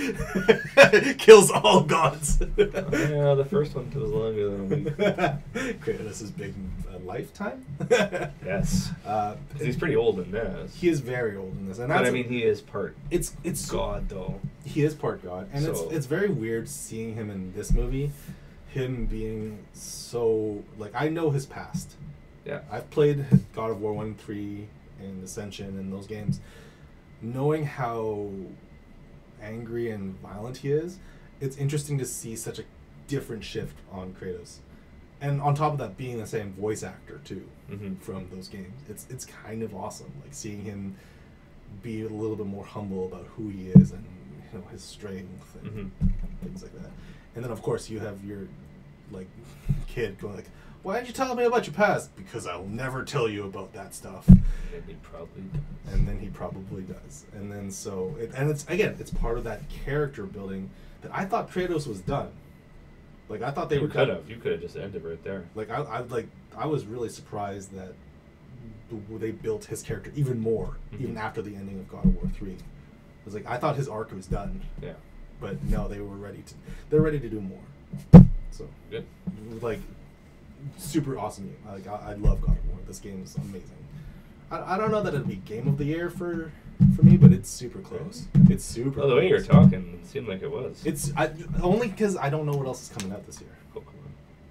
kills all gods. Yeah, the first one feels longer than a week. Kratos' big lifetime. Yes, he's pretty old in this. He is very old in this, and but I mean, he is part. It's God though. He is part God, and it's very weird seeing him in this movie. Him being so like I know his past. Yeah, I've played God of War 1, 3, and Ascension, and those games. Knowing how angry and violent he is, it's interesting to see such a different shift on Kratos, and on top of that, being the same voice actor too from those games. It's kind of awesome, like seeing him be a little bit more humble about who he is and his strength and things like that. And then of course you have your like kid going like, "Why didn't you tell me about your past?" "Because I'll never tell you about that stuff." And he probably does. And then he probably does. And then it's part of that character building that I thought Kratos was done. Like I thought you could have just ended right there. Like I was really surprised that they built his character even more, even after the ending of God of War 3. I was like, I thought his arc was done. Yeah. But no, they're ready to do more. So good. Like super awesome game. Like I love God of War. This game is amazing. I don't know that it'd be game of the year for for me, but it's super close. It's super. Oh, the way you're talking, it seemed like it was. It's only because I don't know what else is coming out this year.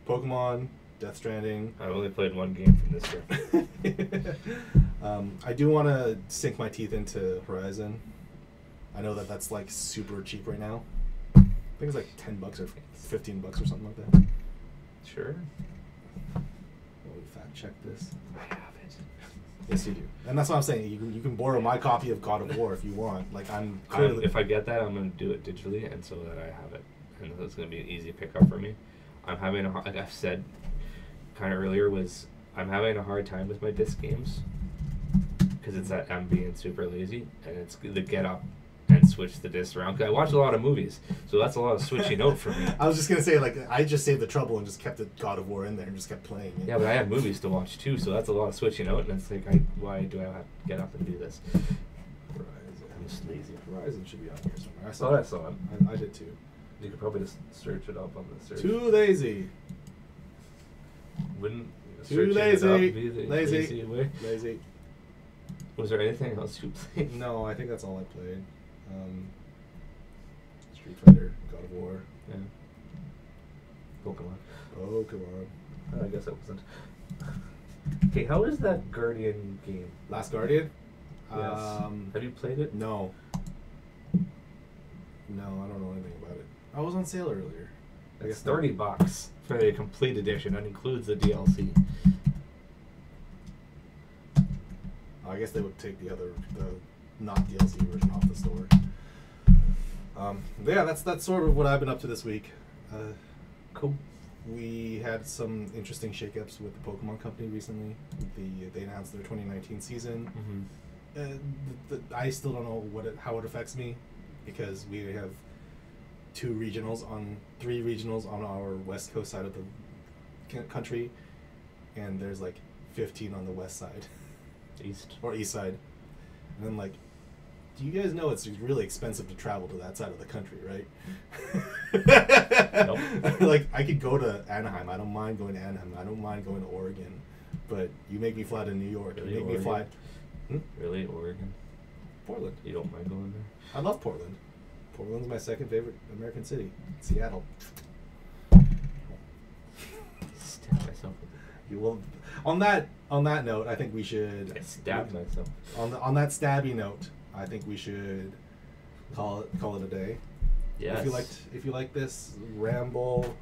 Pokemon, Death Stranding. I've only played one game from this year. I do want to sink my teeth into Horizon. I know that that's like super cheap right now. I think it's like $10 or $15 or something like that. Sure. Will we fact check this? I have it. Yes, you do, and that's what I'm saying. You can borrow my copy of God of War if you want. Like if I get that, I'm gonna do it digitally, and so that I have it, and it's gonna be an easy pickup for me. I'm having like I've said, kind of earlier, I'm having a hard time with my disc games because it's that I'm being super lazy, and it's the get up and switch the disc around. Cause I watch a lot of movies, so that's a lot of switching out for me. I was just gonna say, like, I just saved the trouble and just kept the God of War in there and just kept playing it. Yeah, but I have movies to watch too, so that's a lot of switching out, and it's like, why do I have to get up and do this? Horizon. I'm just lazy. Horizon should be on here somewhere. I saw it. I did too. You could probably just search it up on the search. Too lazy. Wouldn't too lazy. Be the lazy way? Lazy. Was there anything else you played? No, I think that's all I played. Street Fighter, God of War. Yeah. Pokemon. Pokemon. I guess it wasn't. Okay, how is that Guardian game? Last Guardian? Yes. Have you played it? No. No, I don't know anything about it. I was on sale earlier. I guess $30 for the complete edition. That includes the DLC. I guess they would take the not DLC version off the store. Yeah, that's sort of what I've been up to this week. Cool. We had some interesting shakeups with the Pokemon Company recently. They announced their 2019 season. Mm-hmm. I still don't know how it affects me, because we have three regionals on our west coast side of the country, and there's like 15 on the west side. East side. And then, like, do you guys know it's really expensive to travel to that side of the country, right? Nope. Like, I could go to Anaheim. I don't mind going to Anaheim. I don't mind going to Oregon. But you make me fly to New York. Really, you make me fly. Really, Oregon? Portland. You don't mind going there? I love Portland. Portland's my second favorite American city. Seattle. Stab myself. You will. On that note, I think we should. I stabbed myself. On that stabby note, I think we should call it a day. Yes. If you like this ramble,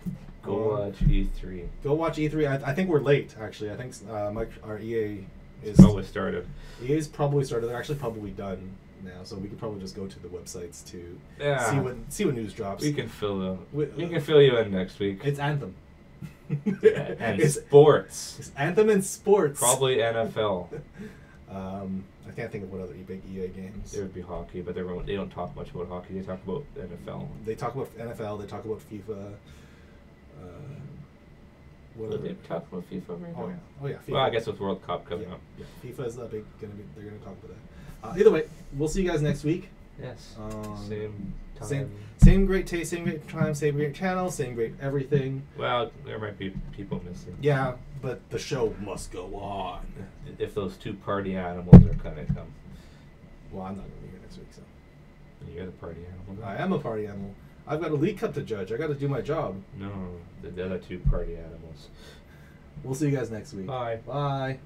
go watch E3. Go watch E3. I think we're late, actually. I think our EA is probably started. EA's probably started. They're actually probably done now, so we could probably just go to the websites to see what news drops. We can fill you in next week. It's Anthem. Yeah, and sports. It's Anthem and sports. Probably NFL. I can't think of what other big EA games. There would be hockey, but they don't talk much about hockey. They talk about NFL. They talk about NFL. They talk about FIFA. They talk about FIFA right now? Oh yeah. FIFA. Well, I guess with World Cup coming up. Yeah. FIFA is they're gonna talk about that. Either way, we'll see you guys next week. Yes. Same time. Same great taste, same great time, same great channel, same great everything. Well, there might be people missing. Yeah, but the show must go on. If those two party animals are gonna come. Well, I'm not gonna be here next week, so. You're the party animal. I am a party animal. I've got a League Cup to judge. I got to do my job. No, the other two party animals. We'll see you guys next week. Bye. Bye.